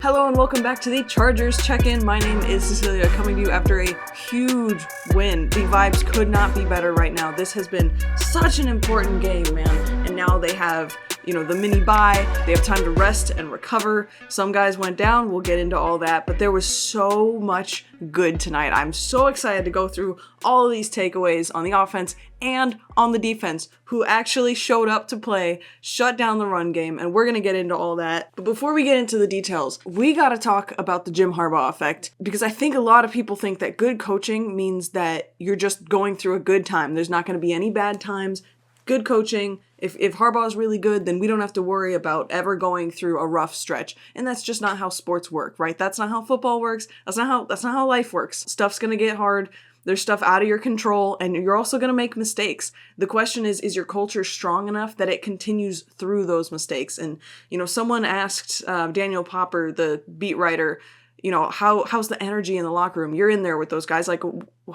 Hello and welcome back to the Chargers Check-In. My name is Cecilia, coming to you after a huge win. The vibes could not be better right now. This has been such an important game, man. And now they have, the mini bye. They have time to rest and recover. Some guys went down. We'll get into all that. But there was so much good tonight. I'm so excited to go through all of these takeaways on the offense and on the defense, who actually showed up to play, shut down the run game, and we're going to get into all that. But before we get into the details, we got to talk about the Jim Harbaugh effect, because I think a lot of people think that good coaching means that you're just going through a good time. There's not going to be any bad times. Good coaching. If Harbaugh is really good, then we don't have to worry about ever going through a rough stretch. And that's just not how sports work, right? That's not how football works. That's not how life works. Stuff's going to get hard. There's stuff out of your control, and you're also going to make mistakes. The question is your culture strong enough that it continues through those mistakes? And, someone asked Daniel Popper, the beat writer, how's the energy in the locker room? You're in there with those guys. Like,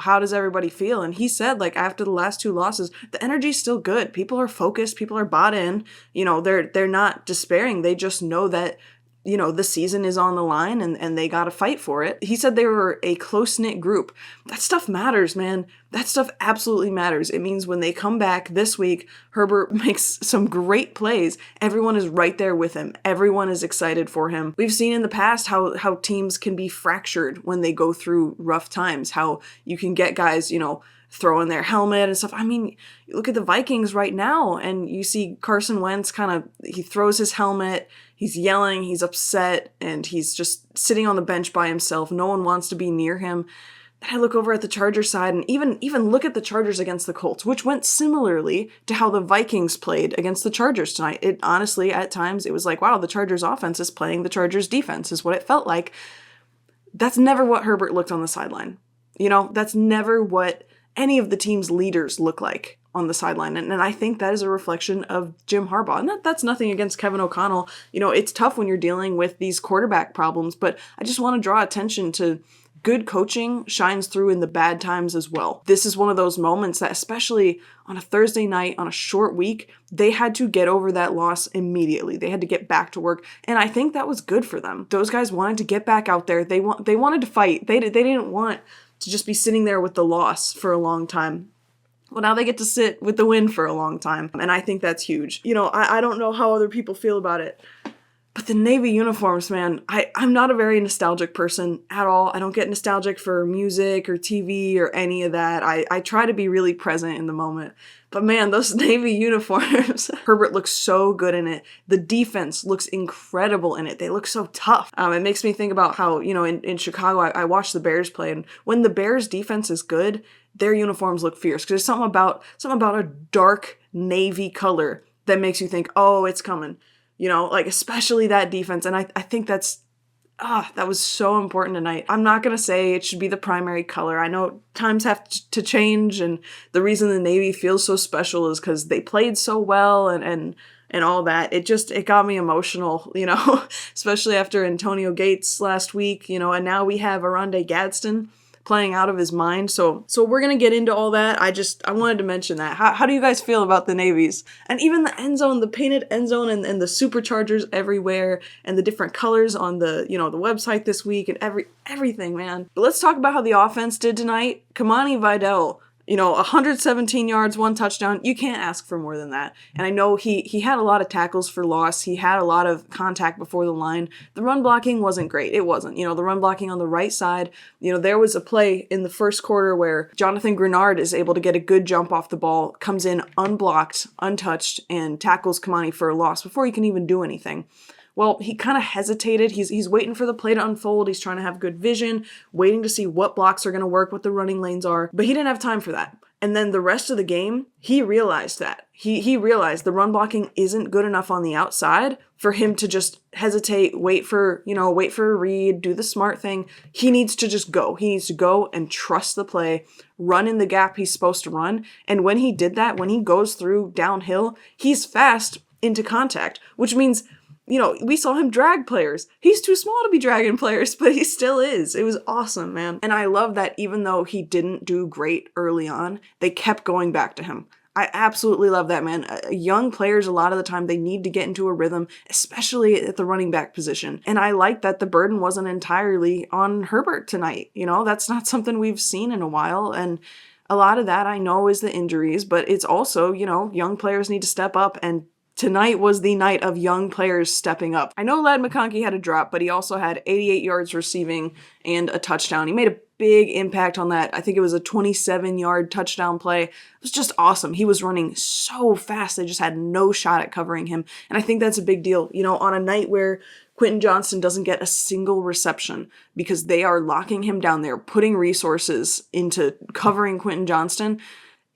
how does everybody feel? And he said, after the last two losses, the energy's still good. People are focused. People are bought in. They're not despairing. They just know that, the season is on the line and they got to fight for it. He said they were a close-knit group. That stuff matters, man. That stuff absolutely matters. It means when they come back this week, Herbert makes some great plays. Everyone is right there with him. Everyone is excited for him. We've seen in the past how teams can be fractured when they go through rough times, how you can get guys, throwing their helmet and stuff. I mean, you look at the Vikings right now and you see Carson Wentz he throws his helmet, he's yelling, he's upset, and he's just sitting on the bench by himself. No one wants to be near him. Then I look over at the Chargers side and even look at the Chargers against the Colts, which went similarly to how the Vikings played against the Chargers tonight. It honestly, at times, it was like, wow, the Chargers offense is playing the Chargers defense, is what it felt like. That's never what Herbert looked on the sideline. That's never what any of the team's leaders look like on the sideline. And I think that is a reflection of Jim Harbaugh. And that's nothing against Kevin O'Connell. It's tough when you're dealing with these quarterback problems, but I just want to draw attention to good coaching shines through in the bad times as well. This is one of those moments that, especially on a Thursday night, on a short week, they had to get over that loss immediately. They had to get back to work. And I think that was good for them. Those guys wanted to get back out there. They wanted to fight. They didn't want to just be sitting there with the loss for a long time. Well, now they get to sit with the win for a long time, and I think that's huge. I don't know how other people feel about it, but the Navy uniforms, man, I'm not a very nostalgic person at all. I don't get nostalgic for music or TV or any of that. I try to be really present in the moment. But man, those Navy uniforms, Herbert looks so good in it. The defense looks incredible in it. They look so tough. It makes me think about how, in Chicago, I watched the Bears play, and when the Bears defense is good, their uniforms look fierce. Because there's something about a dark navy color that makes you think, oh, it's coming. Especially that defense. And I think that was so important tonight. I'm not going to say it should be the primary color. I know times have to change, and the reason the Navy feels so special is because they played so well and all that. It got me emotional, especially after Antonio Gates last week, and now we have Oronde Gadsden playing out of his mind. So we're going to get into all that. I wanted to mention that. How do you guys feel about the Navies? And even the end zone, the painted end zone and the superchargers everywhere and the different colors on the, the website this week and everything, man. But let's talk about how the offense did tonight. Kimani Vidal, 117 yards, 1 touchdown. You can't ask for more than that. And I know he had a lot of tackles for loss. He had a lot of contact before the line. The run blocking wasn't great. It wasn't. The run blocking on the right side, there was a play in the first quarter where Jonathan Grenard is able to get a good jump off the ball, comes in unblocked, untouched, and tackles Kimani for a loss before he can even do anything. Well, he kind of hesitated. He's waiting for the play to unfold. He's trying to have good vision, waiting to see what blocks are going to work, what the running lanes are. But he didn't have time for that. And then the rest of the game, he realized that. He realized the run blocking isn't good enough on the outside for him to just hesitate, wait for a read, do the smart thing. He needs to just go. He needs to go and trust the play, run in the gap he's supposed to run. And when he did that, when he goes through downhill, he's fast into contact, which means we saw him drag players. He's too small to be dragging players, but he still is. It was awesome, man. And I love that even though he didn't do great early on, they kept going back to him. I absolutely love that, man. Young players, a lot of the time, they need to get into a rhythm, especially at the running back position. And I like that the burden wasn't entirely on Herbert tonight. That's not something we've seen in a while. And a lot of that I know is the injuries, but it's also, young players need to step up, and tonight was the night of young players stepping up. I know Ladd McConkey had a drop, but he also had 88 yards receiving and a touchdown. He made a big impact on that. I think it was a 27-yard touchdown play. It was just awesome. He was running so fast, they just had no shot at covering him. And I think that's a big deal. On a night where Quentin Johnston doesn't get a single reception because they are locking him down there, putting resources into covering Quentin Johnston,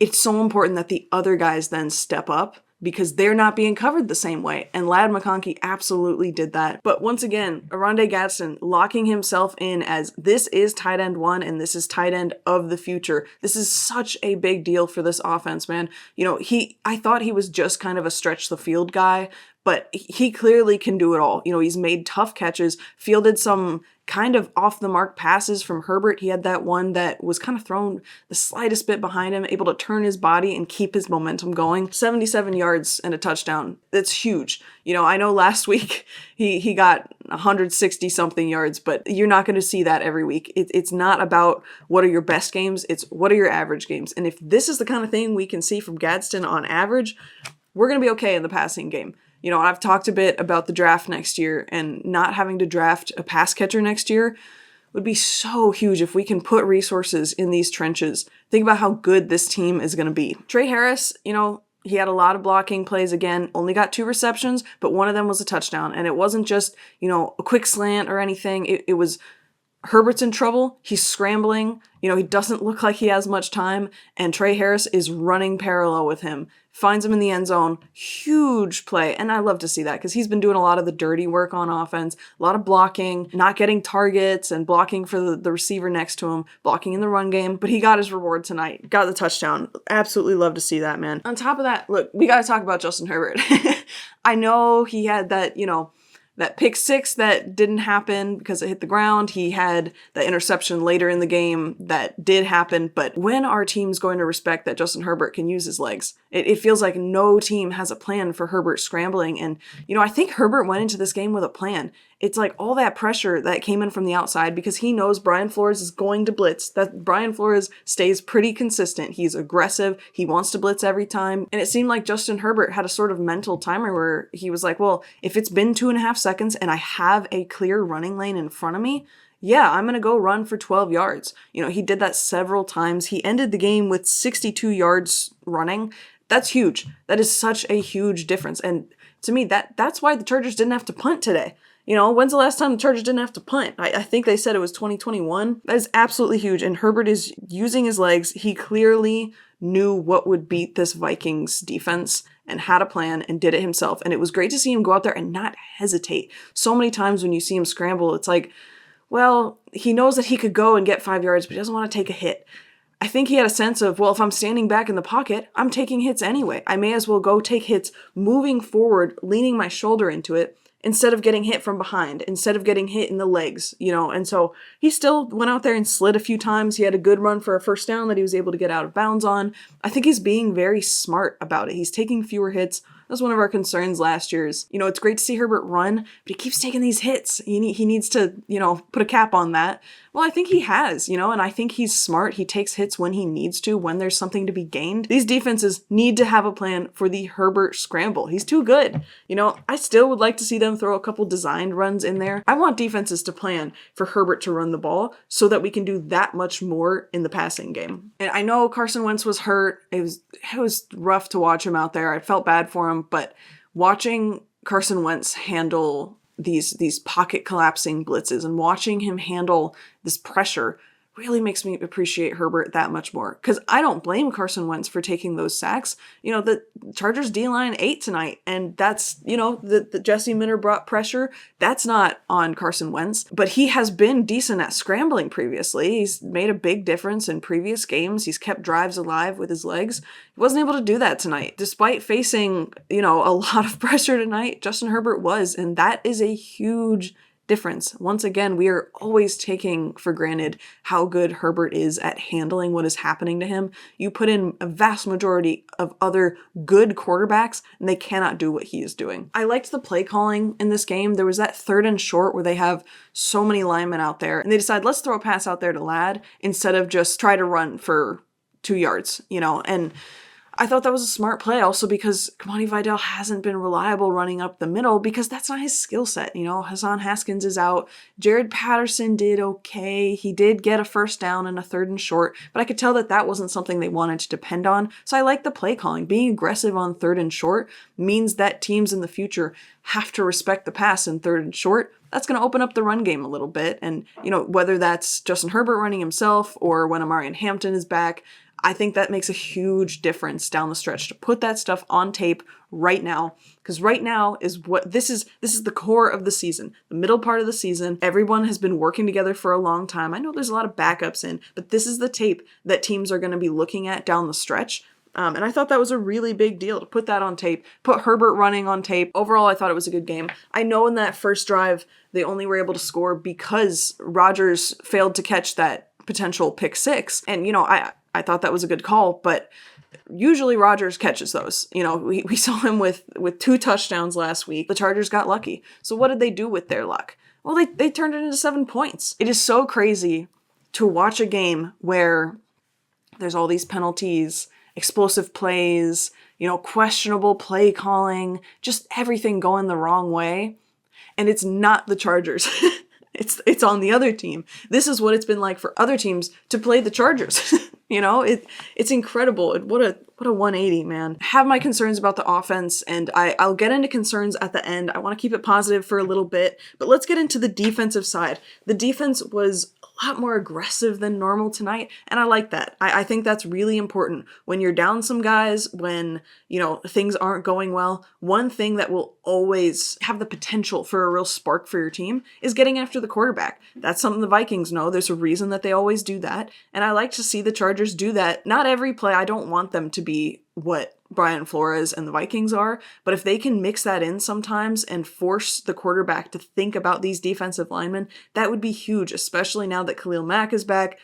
it's so important that the other guys then step up because they're not being covered the same way. And Ladd McConkey absolutely did that. But once again, Oronde Gadsden locking himself in as this is tight end 1 and this is tight end of the future. This is such a big deal for this offense, man. I thought he was just kind of a stretch the field guy, but he clearly can do it all. He's made tough catches, fielded some kind of off the mark passes from Herbert. He had that one that was kind of thrown the slightest bit behind him, able to turn his body and keep his momentum going. 77 yards and a touchdown. That's huge. I know last week he got 160 something yards, but you're not going to see that every week. It's not about what are your best games. It's what are your average games. And if this is the kind of thing we can see from Gadsden on average, we're going to be okay in the passing game. I've talked a bit about the draft next year, and not having to draft a pass catcher next year would be so huge if we can put resources in these trenches. Think about how good this team is going to be. Trey Harris, he had a lot of blocking plays again, only got 2 receptions, but one of them was a touchdown. And it wasn't just, a quick slant or anything. It was Herbert's in trouble. He's scrambling. He doesn't look like he has much time. And Trey Harris is running parallel with him. Finds him in the end zone. Huge play. And I love to see that because he's been doing a lot of the dirty work on offense. A lot of blocking, not getting targets, and blocking for the receiver next to him. Blocking in the run game. But he got his reward tonight. Got the touchdown. Absolutely love to see that, man. On top of that, look, we got to talk about Justin Herbert. I know he had that, that pick 6 that didn't happen because it hit the ground. He had the interception later in the game that did happen. But when are teams going to respect that Justin Herbert can use his legs? It feels like no team has a plan for Herbert scrambling. And, I think Herbert went into this game with a plan. It's like all that pressure that came in from the outside because he knows Brian Flores is going to blitz. That Brian Flores stays pretty consistent. He's aggressive. He wants to blitz every time. And it seemed like Justin Herbert had a sort of mental timer where he was like, well, if it's been 2.5 seconds and I have a clear running lane in front of me, yeah, I'm going to go run for 12 yards. He did that several times. He ended the game with 62 yards running. That's huge. That is such a huge difference. And to me, that's why the Chargers didn't have to punt today. When's the last time the Chargers didn't have to punt? I think they said it was 2021. That is absolutely huge. And Herbert is using his legs. He clearly knew what would beat this Vikings defense and had a plan and did it himself. And it was great to see him go out there and not hesitate. So many times when you see him scramble, it's like, well, he knows that he could go and get 5 yards, but he doesn't want to take a hit. I think he had a sense of, well, if I'm standing back in the pocket, I'm taking hits anyway. I may as well go take hits moving forward, leaning my shoulder into it, instead of getting hit from behind, instead of getting hit in the legs, and so he still went out there and slid a few times. He had a good run for a first down that he was able to get out of bounds on. I think he's being very smart about it. He's taking fewer hits. That's one of our concerns last year is, it's great to see Herbert run, but he keeps taking these hits. He needs to, put a cap on that. Well, I think he has, and I think he's smart. He takes hits when he needs to, when there's something to be gained. These defenses need to have a plan for the Herbert scramble. He's too good. I still would like to see them throw a couple designed runs in there. I want defenses to plan for Herbert to run the ball so that we can do that much more in the passing game. And I know Carson Wentz was hurt. It was rough to watch him out there. I felt bad for him, but watching Carson Wentz handle these pocket collapsing blitzes and watching him handle this pressure really makes me appreciate Herbert that much more. Because I don't blame Carson Wentz for taking those sacks. The Chargers D-line ate tonight, and that's, the Jesse Minter brought pressure. That's not on Carson Wentz, but he has been decent at scrambling previously. He's made a big difference in previous games. He's kept drives alive with his legs. He wasn't able to do that tonight. Despite facing, a lot of pressure tonight, Justin Herbert was, and that is a huge difference. Once again, we are always taking for granted how good Herbert is at handling what is happening to him. You put in a vast majority of other good quarterbacks, and they cannot do what he is doing. I liked the play calling in this game. There was that 3rd and short where they have so many linemen out there, and they decide, let's throw a pass out there to Ladd instead of just try to run for 2 yards, and I thought that was a smart play also because Kimani Vidal hasn't been reliable running up the middle because that's not his skill set. Hassan Haskins is out. Jared Patterson did okay. He did get a first down and a 3rd and short, but I could tell that wasn't something they wanted to depend on. So I like the play calling. Being aggressive on 3rd and short means that teams in the future have to respect the pass in 3rd and short. That's going to open up the run game a little bit. And, whether that's Justin Herbert running himself or when Amarian Hampton is back, I think that makes a huge difference down the stretch to put that stuff on tape right now, because right now is what this is the core of the season, the middle part of the season. Everyone has been working together for a long time. I know there's a lot of backups in, but this is the tape that teams are going to be looking at down the stretch. And I thought that was a really big deal to put that on tape, put Herbert running on tape. Overall, I thought it was a good game. I know in that first drive, they only were able to score because Rodgers failed to catch that potential pick 6. And, I thought that was a good call, but usually Rodgers catches those. We saw him with 2 touchdowns last week. The Chargers got lucky. So what did they do with their luck? Well, they turned it into 7 points. It is so crazy to watch a game where there's all these penalties, explosive plays, questionable play calling, just everything going the wrong way. And it's not the Chargers. It's on the other team. This is what it's been like for other teams to play the Chargers. It's incredible. What a 180, man. I have my concerns about the offense, and I'll get into concerns at the end. I want to keep it positive for a little bit, but let's get into the defensive side. The defense was a lot more aggressive than normal tonight, and I like that. I think that's really important. When you're down some guys, when, things aren't going well, one thing that will always have the potential for a real spark for your team is getting after the quarterback. That's something the Vikings know. There's a reason that they always do that, and I like to see the Chargers do that. Not every play. I don't want them to be what Brian Flores and the Vikings are, but if they can mix that in sometimes and force the quarterback to think about these defensive linemen, that would be huge, especially now that Khalil Mack is back.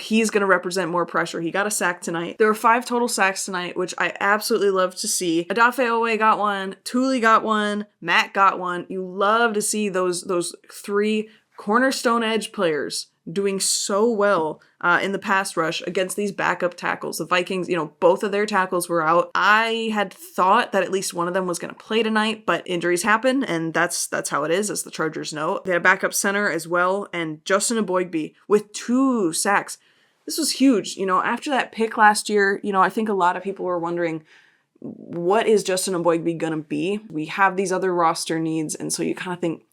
He's going to represent more pressure. He got a sack tonight. There were 5 total sacks tonight, which I absolutely love to see. Odafe Owe got one, Thule got one, Matt got one. You love to see those 3 cornerstone edge players doing so well in the pass rush against these backup tackles. The Vikings, both of their tackles were out. I had thought that at least one of them was going to play tonight, but injuries happen, and that's how it is, as the Chargers know. They had a backup center as well, and Justin Eboigbe with 2 sacks. This was huge. After that pick last year, I think a lot of people were wondering, what is Justin Eboigbe going to be? We have these other roster needs, and so you kind of think,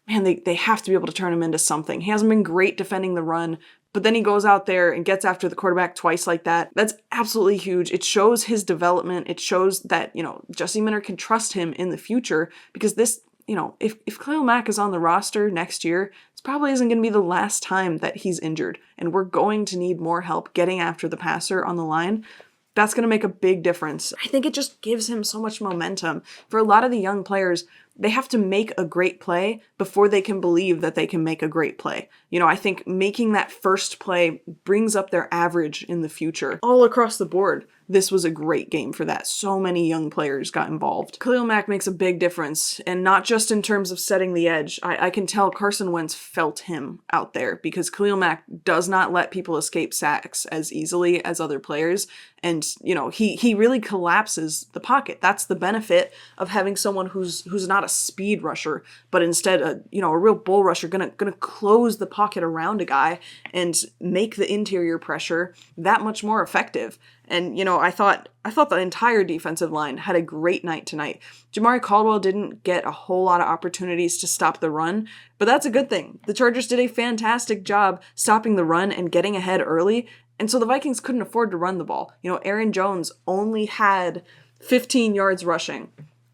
man, they have to be able to turn him into something. He hasn't been great defending the run, but then he goes out there and gets after the quarterback twice like that. That's absolutely huge. It shows his development. It shows that, Jesse Minter can trust him in the future, because this, if Khalil Mack is on the roster next year, this probably isn't going to be the last time that he's injured, and we're going to need more help getting after the passer on the line. That's going to make a big difference. I think it just gives him so much momentum. For a lot of the young players, they have to make a great play before they can believe that they can make a great play. I think making that first play brings up their average in the future. All across the board, this was a great game for that. So many young players got involved. Khalil Mack makes a big difference, and not just in terms of setting the edge. I can tell Carson Wentz felt him out there, because Khalil Mack does not let people escape sacks as easily as other players. And, he really collapses the pocket. That's the benefit of having someone who's not a speed rusher, but instead a real bull rusher, gonna close the pocket around a guy and make the interior pressure that much more effective. And, I thought the entire defensive line had a great night tonight. Jamari Caldwell didn't get a whole lot of opportunities to stop the run, but that's a good thing. The Chargers did a fantastic job stopping the run and getting ahead early, and so the Vikings couldn't afford to run the ball. Aaron Jones only had 15 yards rushing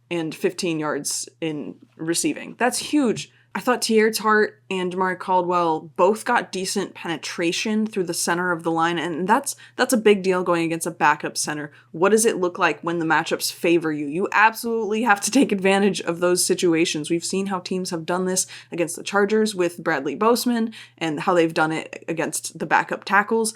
and 15 yards in receiving. That's huge. I thought Tier Tart and Jamari Caldwell both got decent penetration through the center of the line, and that's a big deal going against a backup center. What does it look like when the matchups favor you? You absolutely have to take advantage of those situations. We've seen how teams have done this against the Chargers with Bradley Boseman and how they've done it against the backup tackles.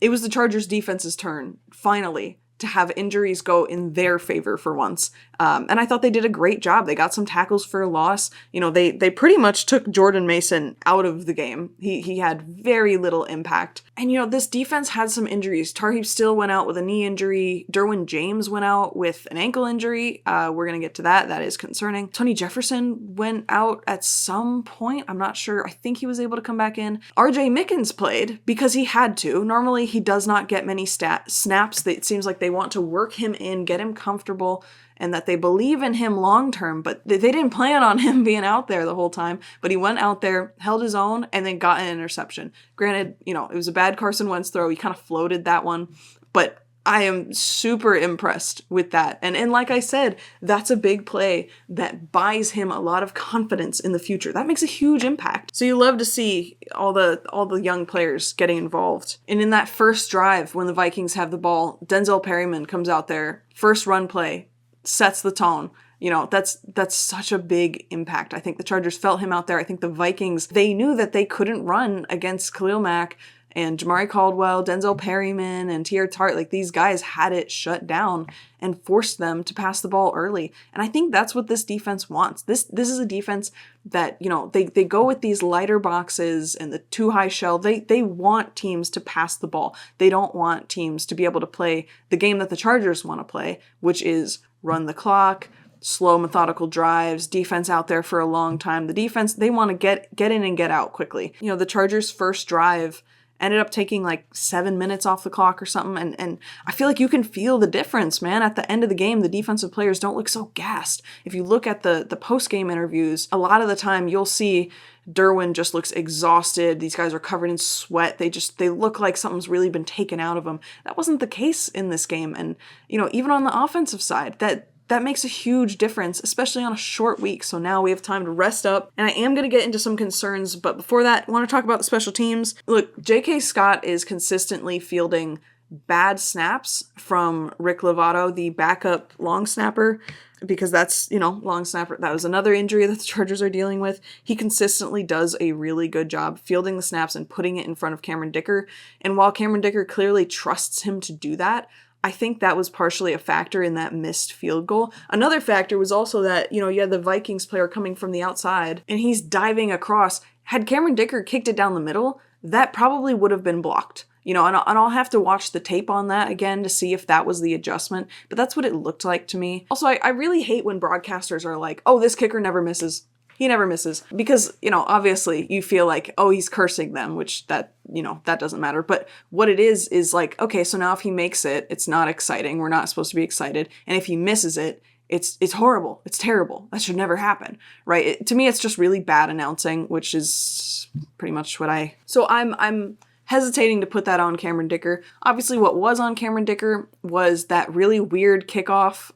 It was the Chargers defense's turn, finally, to have injuries go in their favor for once. And I thought they did a great job. They got some tackles for a loss. You know, they pretty much took Jordan Mason out of the game. He had very little impact. And, you know, this defense had some injuries. Tarheeb Still went out with a knee injury. Derwin James went out with an ankle injury. We're going to get to that. That is concerning. Tony Jefferson went out at some point. I'm not sure. I think he was able to come back in. RJ Mickens played because he had to. Normally, he does not get many snaps. It seems like they want to work him in, get him comfortable, and that they believe in him long term, but they didn't plan on him being out there the whole time. But he went out there, held his own, and then got an interception. Granted, you know, it was a bad Carson Wentz throw. He kind of floated that one, but I am super impressed with that. And like I said, that's a big play that buys him a lot of confidence in the future. That makes a huge impact. So you love to see all the young players getting involved. And in that first drive, when the Vikings have the ball, Denzel Perryman comes out there, first run play, sets the tone. You know, that's such a big impact. I think the Chargers felt him out there. I think the Vikings, they knew that they couldn't run against Khalil Mack and Jamari Caldwell, Denzel Perryman, and Tier Tart. Like, these guys had it shut down and forced them to pass the ball early. And I think that's what this defense wants. This is a defense that, you know, they go with these lighter boxes and the too high shell. They want teams to pass the ball. They don't want teams to be able to play the game that the Chargers want to play, which is run the clock, slow, methodical drives, defense out there for a long time. The defense, they want to get in and get out quickly. You know, the Chargers' first drive ended up taking like 7 minutes off the clock or something, and I feel like you can feel the difference, man. At the end of the game, the defensive players don't look so gassed. If you look at the post-game interviews, a lot of the time you'll see Derwin just looks exhausted. These guys are covered in sweat. They look like something's really been taken out of them. That wasn't the case in this game. And, you know, even on the offensive side, that makes a huge difference, especially on a short week. So now we have time to rest up. And I am going to get into some concerns, but before that, I want to talk about the special teams. Look, J.K. Scott is consistently fielding bad snaps from Rick Lovato, the backup long snapper, because that's, you know, long snapper. That was another injury that the Chargers are dealing with. He consistently does a really good job fielding the snaps and putting it in front of Cameron Dicker. And while Cameron Dicker clearly trusts him to do that, I think that was partially a factor in that missed field goal. Another factor was also that, you know, you had the Vikings player coming from the outside and he's diving across. Had Cameron Dicker kicked it down the middle, that probably would have been blocked. You know, and I'll have to watch the tape on that again to see if that was the adjustment, but that's what it looked like to me. Also, I really hate when broadcasters are like, oh, this kicker never misses. He never misses. Because, you know, obviously you feel like, oh, he's cursing them, which that, you know, that doesn't matter. But what it is like, okay, so now if he makes it, it's not exciting. We're not supposed to be excited. And if he misses it, it's horrible. It's terrible. That should never happen, right? To me, it's just really bad announcing, which is pretty much what So I'm hesitating to put that on Cameron Dicker. Obviously, what was on Cameron Dicker was that really weird kickoff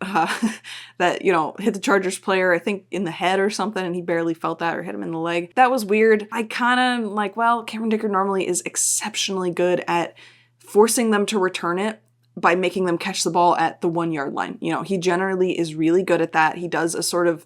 that, you know, hit the Chargers player, I think, in the head or something, and he barely felt that or hit him in the leg. That was weird. I kind of like, well, Cameron Dicker normally is exceptionally good at forcing them to return it by making them catch the ball at the 1 yard line. You know, he generally is really good at that. He does a sort of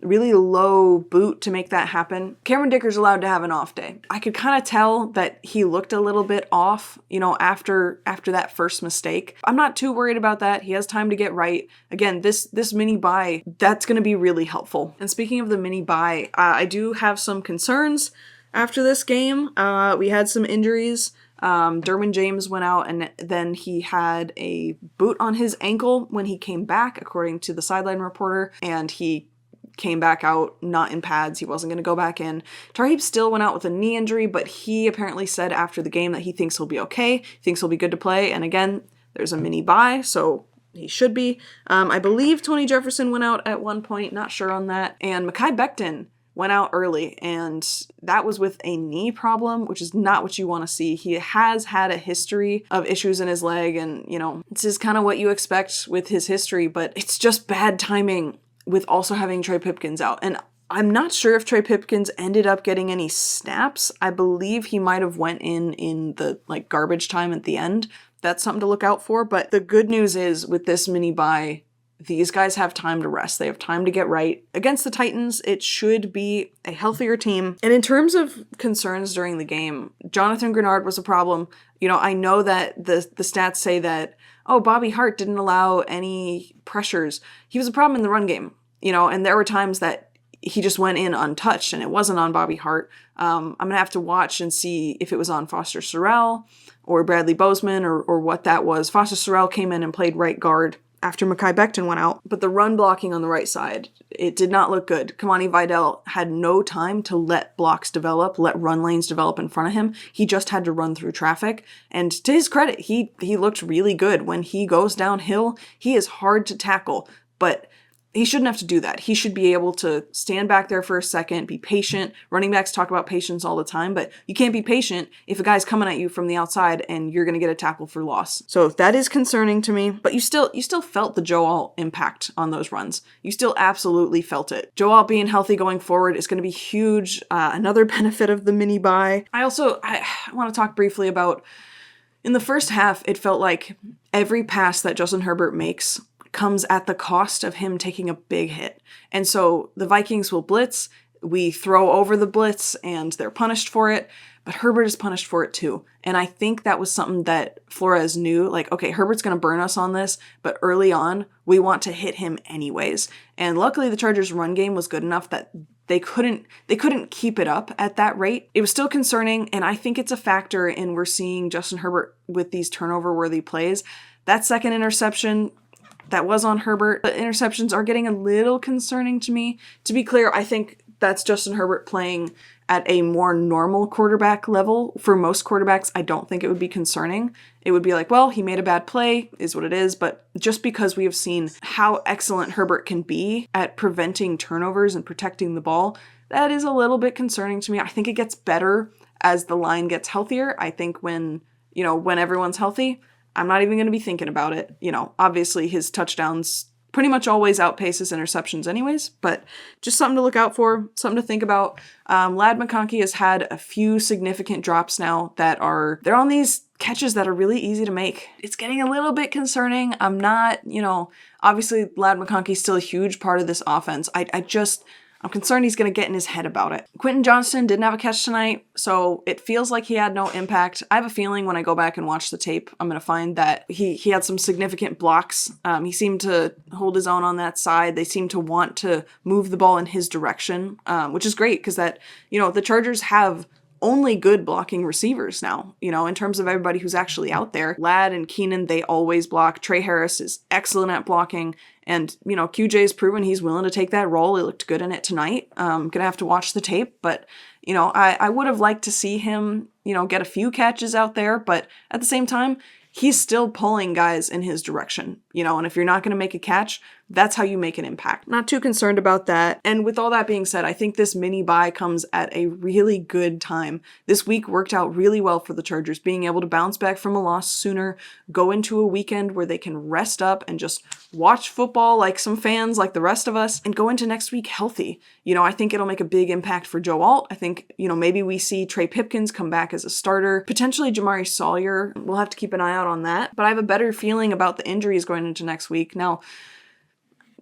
really low boot to make that happen. Cameron Dicker's allowed to have an off day. I could kind of tell that he looked a little bit off, you know, after that first mistake. I'm not too worried about that. He has time to get right. Again, this mini bye, that's going to be really helpful. And speaking of the mini bye, I do have some concerns after this game. We had some injuries. Derwin James went out and then he had a boot on his ankle when he came back, according to the sideline reporter, and he came back out not in pads. He wasn't going to go back in. Tarheeb Still went out with a knee injury, but he apparently said after the game that he thinks he'll be okay, thinks he'll be good to play. And again, there's a mini bye, so he should be. I believe Tony Jefferson went out at one point, not sure on that. And Mekhi Becton went out early, and that was with a knee problem, which is not what you want to see. He has had a history of issues in his leg, and, you know, this is kind of what you expect with his history, but it's just bad timing with also having Trey Pipkins out. And I'm not sure if Trey Pipkins ended up getting any snaps. I believe he might have went in the like garbage time at the end. That's something to look out for. But the good news is with this mini bye, these guys have time to rest. They have time to get right. Against the Titans, it should be a healthier team. And in terms of concerns during the game, Jonathan Grenard was a problem. You know, I know that the stats say that, oh, Bobby Hart didn't allow any pressures. He was a problem in the run game, you know, and there were times that he just went in untouched and it wasn't on Bobby Hart. I'm going to have to watch and see if it was on Foster Sorrell or Bradley Bozeman or what that was. Foster Sorrell came in and played right guard after Mekhi Becton went out. But the run blocking on the right side, it did not look good. Kimani Vidal had no time to let blocks develop, let run lanes develop in front of him. He just had to run through traffic. And to his credit, he looked really good. When he goes downhill, he is hard to tackle, but he shouldn't have to do that. He should be able to stand back there for a second, be patient. Running backs talk about patience all the time, but you can't be patient if a guy's coming at you from the outside and you're going to get a tackle for loss. So that is concerning to me, but you still felt the Joe Alt impact on those runs. You still absolutely felt it. Joe Alt being healthy going forward is going to be huge. Another benefit of the mini bye. I want to talk briefly about, in the first half, it felt like every pass that Justin Herbert makes comes at the cost of him taking a big hit. And so the Vikings will blitz, we throw over the blitz, and they're punished for it, but Herbert is punished for it too. And I think that was something that Flores knew, like, okay, Herbert's going to burn us on this, but early on, we want to hit him anyways. And luckily the Chargers' run game was good enough that they couldn't keep it up at that rate. It was still concerning, and I think it's a factor in we're seeing Justin Herbert with these turnover-worthy plays. That second interception, that was on Herbert. The interceptions are getting a little concerning to me. To be clear, I think that's Justin Herbert playing at a more normal quarterback level. For most quarterbacks, I don't think it would be concerning. It would be like, well, he made a bad play, is what it is. But just because we have seen how excellent Herbert can be at preventing turnovers and protecting the ball, that is a little bit concerning to me. I think it gets better as the line gets healthier. I think when everyone's healthy, I'm not even going to be thinking about it. You know, obviously his touchdowns pretty much always outpace his interceptions anyways, but just something to look out for, something to think about. Ladd McConkey has had a few significant drops now they're on these catches that are really easy to make. It's getting a little bit concerning. I'm not, obviously Ladd McConkey's still a huge part of this offense. I'm concerned he's going to get in his head about it. Quentin Johnston didn't have a catch tonight, so it feels like he had no impact. I have a feeling when I go back and watch the tape, I'm going to find that he had some significant blocks. He seemed to hold his own on that side. They seemed to want to move the ball in his direction, which is great because the Chargers have only good blocking receivers now, in terms of everybody who's actually out there. Ladd and Keenan, they always block. Trey Harris is excellent at blocking. And, QJ's proven he's willing to take that role. He looked good in it tonight. Gonna have to watch the tape, but, I would have liked to see him, get a few catches out there, but at the same time, he's still pulling guys in his direction, and if you're not going to make a catch, that's how you make an impact. Not too concerned about that. And with all that being said, I think this mini bye comes at a really good time. This week worked out really well for the Chargers, being able to bounce back from a loss sooner, go into a weekend where they can rest up and just watch football like some fans, like the rest of us, and go into next week healthy. I think it'll make a big impact for Joe Alt. I think, maybe we see Trey Pipkins come back as a starter, potentially Jamari Sawyer. We'll have to keep an eye out on that. But I have a better feeling about the injuries going into next week. Now,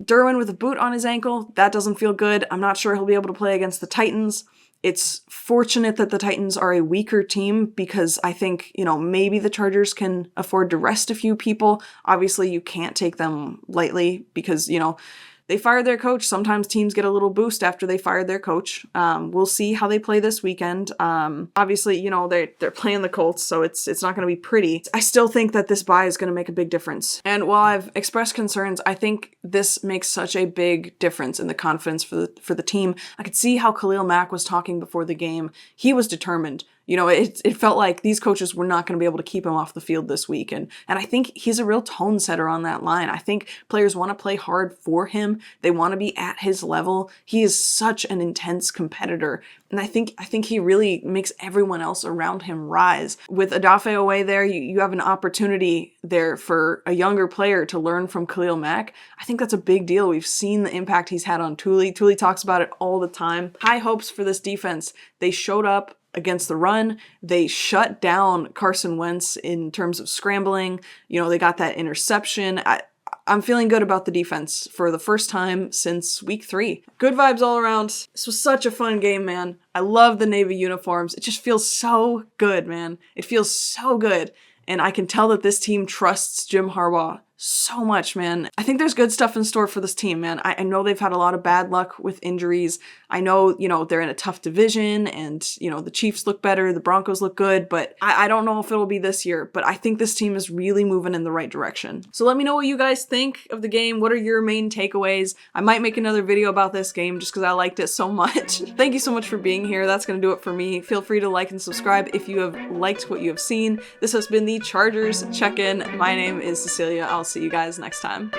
Derwin with a boot on his ankle, that doesn't feel good. I'm not sure he'll be able to play against the Titans. It's fortunate that the Titans are a weaker team because I think, maybe the Chargers can afford to rest a few people. Obviously, you can't take them lightly because, they fired their coach. Sometimes teams get a little boost after they fired their coach. We'll see how they play this weekend. Obviously, they're playing the Colts, so it's not going to be pretty. I still think that this bye is going to make a big difference. And while I've expressed concerns, I think this makes such a big difference in the confidence for the team. I could see how Khalil Mack was talking before the game. He was determined. You know, it felt like these coaches were not going to be able to keep him off the field this week. And I think he's a real tone setter on that line. I think players want to play hard for him. They want to be at his level. He is such an intense competitor. And I think he really makes everyone else around him rise. With Odafe away there, you have an opportunity there for a younger player to learn from Khalil Mack. I think that's a big deal. We've seen the impact he's had on Tuli. Tuli talks about it all the time. High hopes for this defense. They showed up against the run. They shut down Carson Wentz in terms of scrambling. You know, they got that interception. I'm feeling good about the defense for the first time since week 3. Good vibes all around. This was such a fun game, man. I love the Navy uniforms. It just feels so good, man. It feels so good. And I can tell that this team trusts Jim Harbaugh so much, man. I think there's good stuff in store for this team, man. I know they've had a lot of bad luck with injuries. I know, you know, they're in a tough division and, you know, the Chiefs look better, the Broncos look good, but I don't know if it'll be this year, but I think this team is really moving in the right direction. So let me know what you guys think of the game. What are your main takeaways? I might make another video about this game just because I liked it so much. Thank you so much for being here. That's going to do it for me. Feel free to like and subscribe if you have liked what you have seen. This has been the Chargers Check-In. My name is Cecilia. I'll see you guys next time.